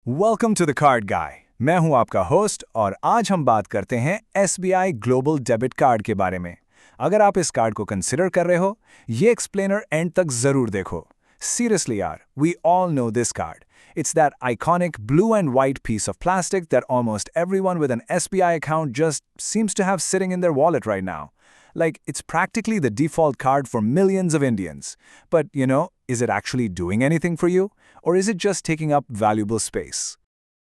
Welcome to the card गाय। मैं हूं आपका होस्ट और आज हम बात करते हैं SBI ग्लोबल डेबिट कार्ड के बारे में। अगर आप इस कार्ड को कंसिडर कर रहे हो, ये एक्सप्लेनर एंड तक जरूर देखो। सीरियसली यार, we all know this card. It's that iconic blue and white piece of plastic that almost everyone with an SBI account just seems to have sitting in their wallet right now. Like, it's practically the default card for millions of Indians. But, is it actually doing anything for you? Or is it just taking up valuable space?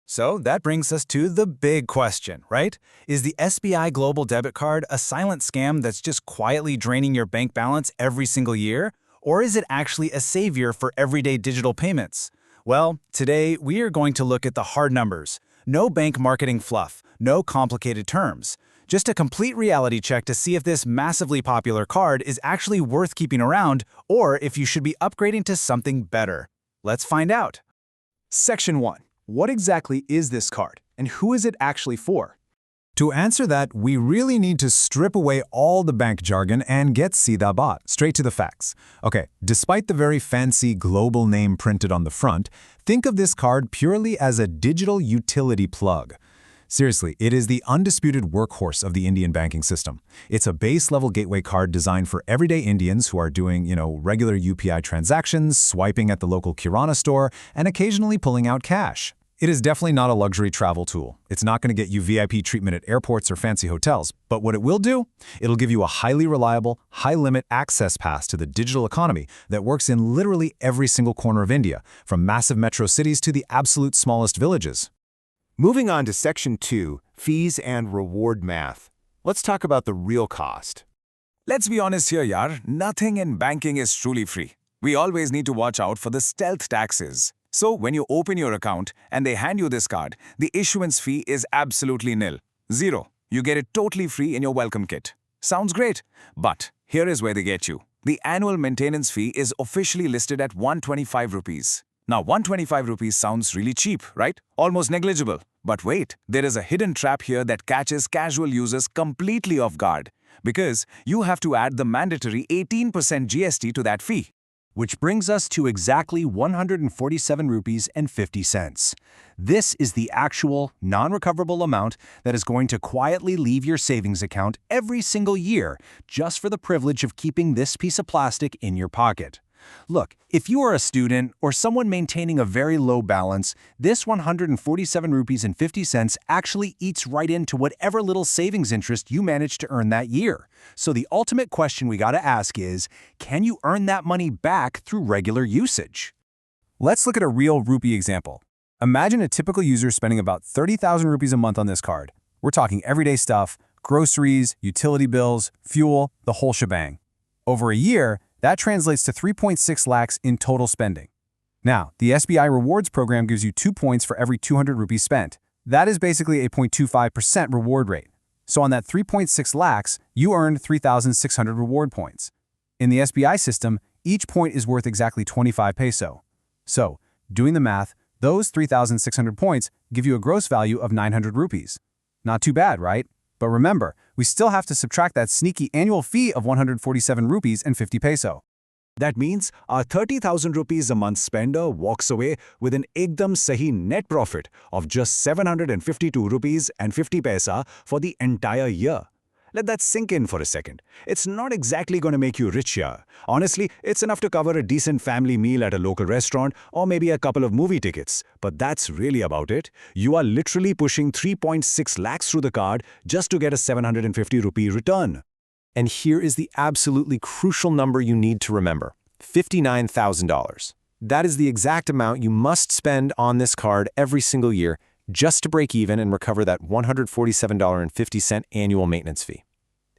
So that brings us to the big question, right? Is the SBI Global Debit Card a silent scam that's just quietly draining your bank balance every single year? Or is it actually a savior for everyday digital payments? Well, today we are going to look at the hard numbers. No bank marketing fluff, no complicated terms. Just a complete reality check to see if this massively popular card is actually worth keeping around or if you should be upgrading to something better. Let's find out. Section 1. What exactly is this card, and who is it actually for? To answer that, we really need to strip away all the bank jargon and get Sida Baat, straight to the facts. Okay, despite the very fancy global name printed on the front, think of this card purely as a digital utility plug. Seriously, it is the undisputed workhorse of the Indian banking system. It's a base-level gateway card designed for everyday Indians who are doing, regular UPI transactions, swiping at the local Kirana store, and occasionally pulling out cash. It is definitely not a luxury travel tool. It's not going to get you VIP treatment at airports or fancy hotels. But what it will do? It'll give you a highly reliable, high-limit access pass to the digital economy that works in literally every single corner of India, from massive metro cities to the absolute smallest villages. Moving on to Section 2, Fees and Reward Math. Let's talk about the real cost. Let's be honest here, yaar. Nothing in banking is truly free. We always need to watch out for the stealth taxes. So when you open your account and they hand you this card, the issuance fee is absolutely nil. Zero. You get it totally free in your welcome kit. Sounds great. But here is where they get you. The annual maintenance fee is officially listed at 125 rupees. Now, 125 rupees sounds really cheap, right? Almost negligible. But wait, there is a hidden trap here that catches casual users completely off guard. Because you have to add the mandatory 18% GST to that fee. Which brings us to exactly 147 rupees and 50 cents. This is the actual, non-recoverable amount that is going to quietly leave your savings account every single year just for the privilege of keeping this piece of plastic in your pocket. Look, if you are a student or someone maintaining a very low balance, this 147 rupees and 50 cents actually eats right into whatever little savings interest you managed to earn that year. So the ultimate question we gotta ask is, can you earn that money back through regular usage? Let's look at a real rupee example. Imagine a typical user spending about 30,000 rupees a month on this card. We're talking everyday stuff, groceries, utility bills, fuel, the whole shebang. Over a year, that translates to 3.6 lakhs in total spending. Now, the SBI Rewards program gives you 2 points for every 200 rupees spent. That is basically a 0.25% reward rate. So on that 3.6 lakhs, you earned 3,600 reward points. In the SBI system, each point is worth exactly 25 peso. So, doing the math, those 3,600 points give you a gross value of 900 rupees. Not too bad, right? But remember, we still have to subtract that sneaky annual fee of 147 rupees and 50 peso. That means our 30,000 rupees a month spender walks away with an ekdam sahi net profit of just 752 rupees and 50 paisa for the entire year. Let that sink in for a second. It's not exactly going to make you rich here. Honestly, it's enough to cover a decent family meal at a local restaurant or maybe a couple of movie tickets. But that's really about it. You are literally pushing 3.6 lakhs through the card just to get a 750 rupee return. And here is the absolutely crucial number you need to remember: $59,000. That is the exact amount you must spend on this card every single year just to break even and recover that $147.50 annual maintenance fee.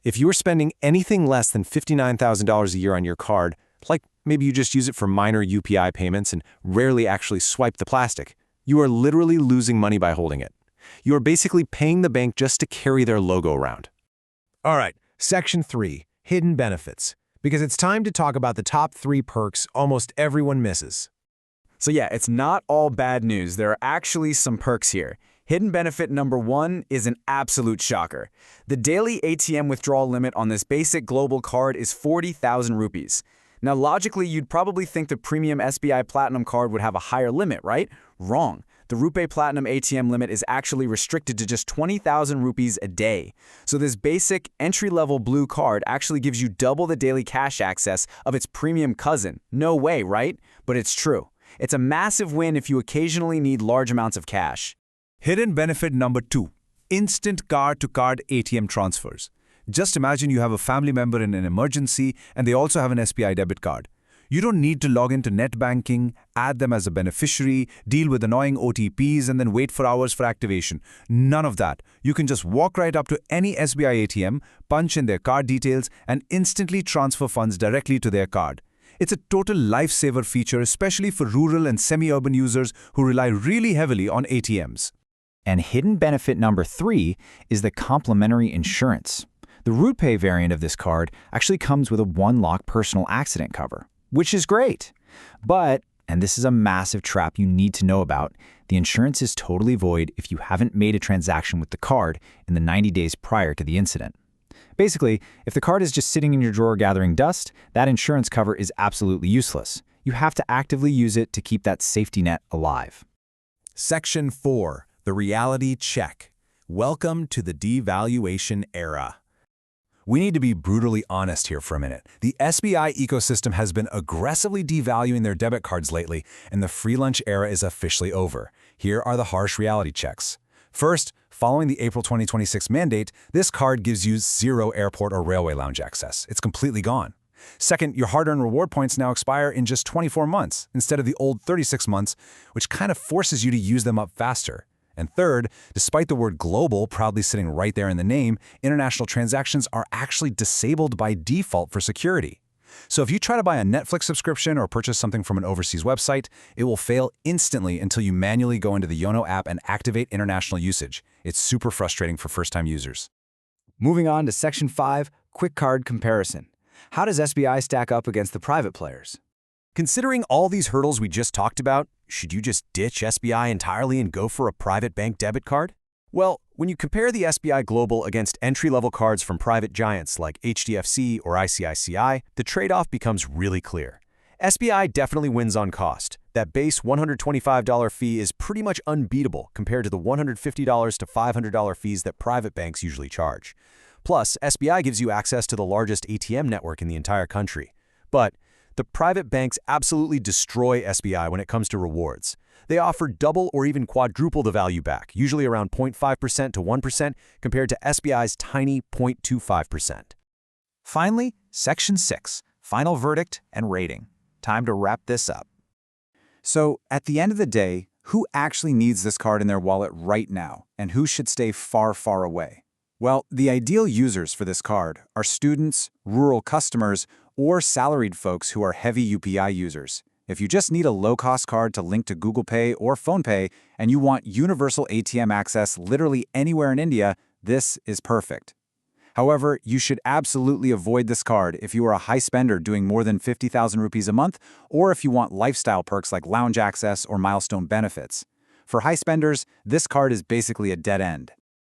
If you are spending anything less than $59,000 a year on your card, like maybe you just use it for minor UPI payments and rarely actually swipe the plastic, you are literally losing money by holding it. You are basically paying the bank just to carry their logo around. All right, Section 3, Hidden Benefits. Because it's time to talk about the top 3 perks almost everyone misses. So yeah, it's not all bad news. There are actually some perks here. Hidden benefit number 1 is an absolute shocker. The daily ATM withdrawal limit on this basic global card is 40,000 rupees. Now, logically, you'd probably think the premium SBI Platinum card would have a higher limit, right? Wrong. The RuPay Platinum ATM limit is actually restricted to just 20,000 rupees a day. So this basic entry-level blue card actually gives you double the daily cash access of its premium cousin. No way, right? But it's true. It's a massive win if you occasionally need large amounts of cash. Hidden benefit number 2. Instant card-to-card ATM transfers. Just imagine you have a family member in an emergency and they also have an SBI debit card. You don't need to log into net banking, add them as a beneficiary, deal with annoying OTPs, and then wait for hours for activation. None of that. You can just walk right up to any SBI ATM, punch in their card details, and instantly transfer funds directly to their card. It's a total lifesaver feature, especially for rural and semi-urban users who rely really heavily on ATMs. And hidden benefit number 3 is the complimentary insurance. The RuPay variant of this card actually comes with a one-lock personal accident cover, which is great. But, and this is a massive trap you need to know about, the insurance is totally void if you haven't made a transaction with the card in the 90 days prior to the incident. Basically, if the card is just sitting in your drawer gathering dust, that insurance cover is absolutely useless. You have to actively use it to keep that safety net alive. Section 4. The Reality Check. Welcome to the devaluation era. We need to be brutally honest here for a minute. The SBI ecosystem has been aggressively devaluing their debit cards lately, and the free lunch era is officially over. Here are the harsh reality checks. First, following the April 2026 mandate, this card gives you 0 airport or railway lounge access. It's completely gone. Second, your hard-earned reward points now expire in just 24 months instead of the old 36 months, which kind of forces you to use them up faster. And third, despite the word global proudly sitting right there in the name, international transactions are actually disabled by default for security. So if you try to buy a Netflix subscription or purchase something from an overseas website, it will fail instantly until you manually go into the Yono app and activate international usage. It's super frustrating for first-time users. Moving on to Section 5, Quick Card Comparison. How does SBI stack up against the private players? Considering all these hurdles we just talked about, should you just ditch SBI entirely and go for a private bank debit card? Well, when you compare the SBI Global against entry-level cards from private giants like HDFC or ICICI, the trade-off becomes really clear. SBI definitely wins on cost. That base $125 fee is pretty much unbeatable compared to the $150 to $500 fees that private banks usually charge. Plus, SBI gives you access to the largest ATM network in the entire country. But the private banks absolutely destroy SBI when it comes to rewards. They offer double or even quadruple the value back, usually around 0.5% to 1% compared to SBI's tiny 0.25%. Finally, Section 6, Final Verdict and Rating. Time to wrap this up. So, at the end of the day, who actually needs this card in their wallet right now, and who should stay far, far away? Well, the ideal users for this card are students, rural customers, or salaried folks who are heavy UPI users. If you just need a low-cost card to link to Google Pay or PhonePe, and you want universal ATM access literally anywhere in India, this is perfect. However, you should absolutely avoid this card if you are a high spender doing more than 50,000 rupees a month, or if you want lifestyle perks like lounge access or milestone benefits. For high spenders, this card is basically a dead end.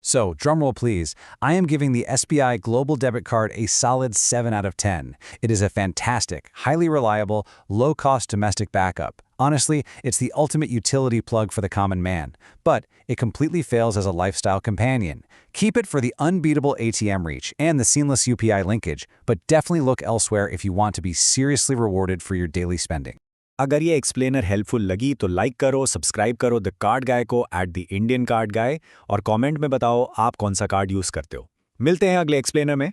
So, drumroll please, I am giving the SBI Global Debit Card a solid 7 out of 10. It is a fantastic, highly reliable, low-cost domestic backup. Honestly, it's the ultimate utility plug for the common man. But it completely fails as a lifestyle companion. Keep it for the unbeatable ATM reach and the seamless UPI linkage, but definitely look elsewhere if you want to be seriously rewarded for your daily spending. अगर ये explainer helpful लगी तो like करो, subscribe करो the card गाय को @theIndian Card Guy और comment में बताओ आप कौन सा कार्ड यूज़ करते हो। मिलते हैं अगले एक्सप्लेनर में।